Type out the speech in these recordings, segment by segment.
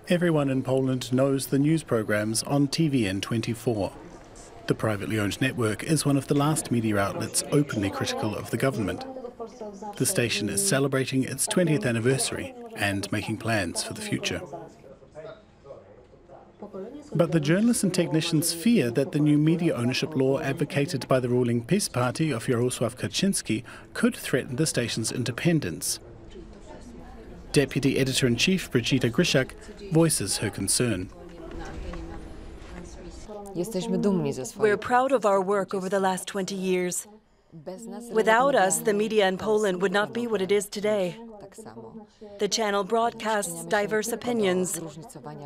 Everyone in Poland knows the news programs on TVN 24. The privately owned network is one of the last media outlets openly critical of the government. The station is celebrating its 20th anniversary and making plans for the future. But the journalists and technicians fear that the new media ownership law advocated by the ruling PiS party of Jarosław Kaczyński could threaten the station's independence. Deputy Editor-in-Chief BRYGIDA GRYSIAK voices her concern. We're proud of our work over the last 20 years. Without us, the media in Poland would not be what it is today. The channel broadcasts diverse opinions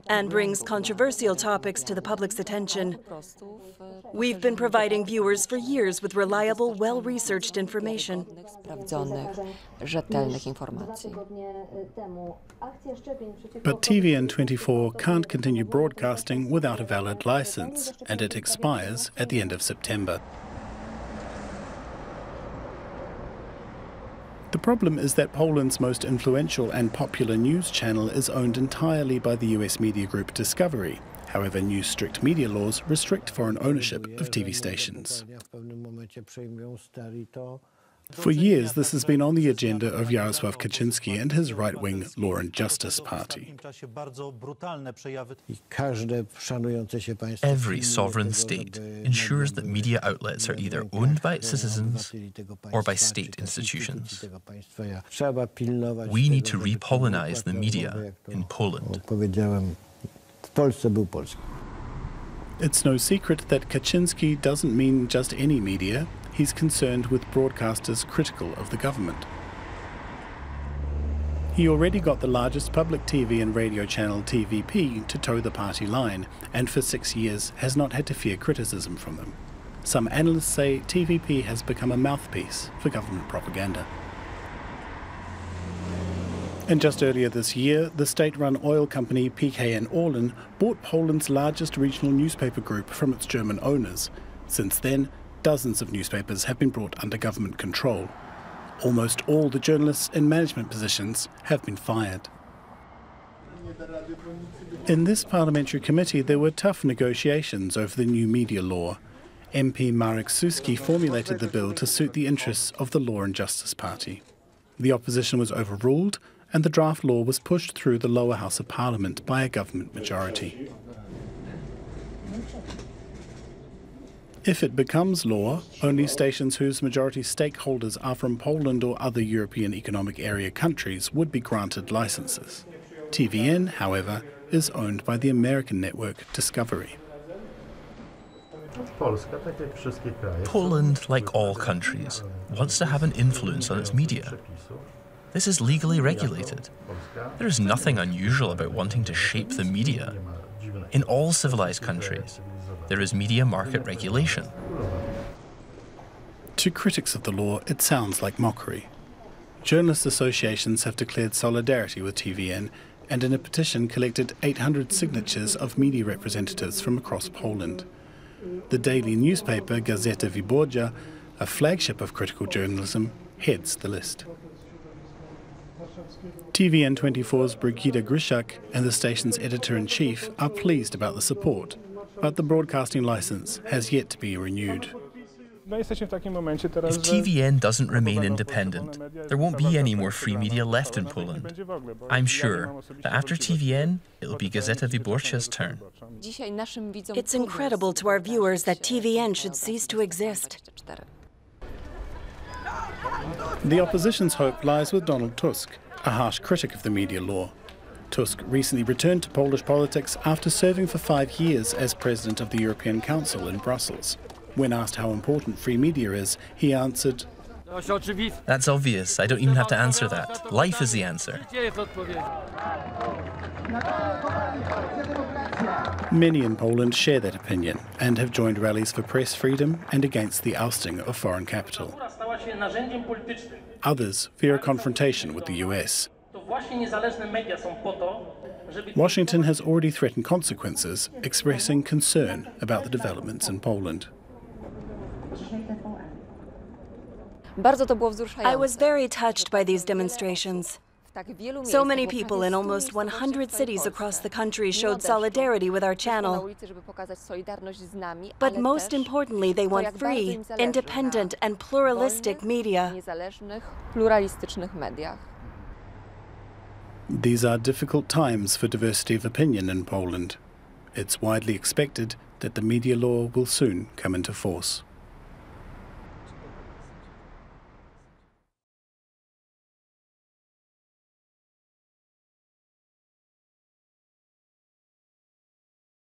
and brings controversial topics to the public's attention. We've been providing viewers for years with reliable, well-researched information. But TVN 24 can't continue broadcasting without a valid license, and it expires at the end of September. The problem is that Poland's most influential and popular news channel is owned entirely by the US media group Discovery. However, new strict media laws restrict foreign ownership of TV stations. For years, this has been on the agenda of Jarosław Kaczyński and his right-wing Law and Justice Party. Every sovereign state ensures that media outlets are either owned by its citizens or by state institutions. We need to re-Polonize the media in Poland. It's no secret that Kaczyński doesn't mean just any media. He's concerned with broadcasters critical of the government. He already got the largest public TV and radio channel TVP to toe the party line, and for 6 years has not had to fear criticism from them. Some analysts say TVP has become a mouthpiece for government propaganda. And just earlier this year, the state-run oil company PKN Orlen bought Poland's largest regional newspaper group from its German owners. Since then, dozens of newspapers have been brought under government control. Almost all the journalists in management positions have been fired. In this parliamentary committee, there were tough negotiations over the new media law. MP Marek Suski formulated the bill to suit the interests of the Law and Justice Party. The opposition was overruled, and the draft law was pushed through the lower house of parliament by a government majority. If it becomes law, only stations whose majority stakeholders are from Poland or other European Economic Area countries would be granted licenses. TVN, however, is owned by the American network Discovery. Poland, like all countries, wants to have an influence on its media. This is legally regulated. There is nothing unusual about wanting to shape the media. In all civilized countries, there is media market regulation. To critics of the law, it sounds like mockery. Journalist associations have declared solidarity with TVN and in a petition collected 800 signatures of media representatives from across Poland. The daily newspaper Gazeta Wyborcza, a flagship of critical journalism, heads the list. TVN 24's BRYGIDA GRYSIAK and the station's editor-in-chief are pleased about the support, but the broadcasting license has yet to be renewed. If TVN doesn't remain independent, there won't be any more free media left in Poland. I'm sure that after TVN, it'll be Gazeta Wyborcza's turn. It's incredible to our viewers that TVN should cease to exist. The opposition's hope lies with Donald Tusk, a harsh critic of the media law. Tusk recently returned to Polish politics after serving for 5 years as president of the European Council in Brussels. When asked how important free media is, he answered, "That's obvious. I don't even have to answer that. Life is the answer." Many in Poland share that opinion and have joined rallies for press freedom and against the ousting of foreign capital. Others fear a confrontation with the US. Washington has already threatened consequences, expressing concern about the developments in Poland. I was very touched by these demonstrations. So many people in almost 100 cities across the country showed solidarity with our channel. But most importantly, they want free, independent, and pluralistic media. These are difficult times for diversity of opinion in Poland. It's widely expected that the media law will soon come into force.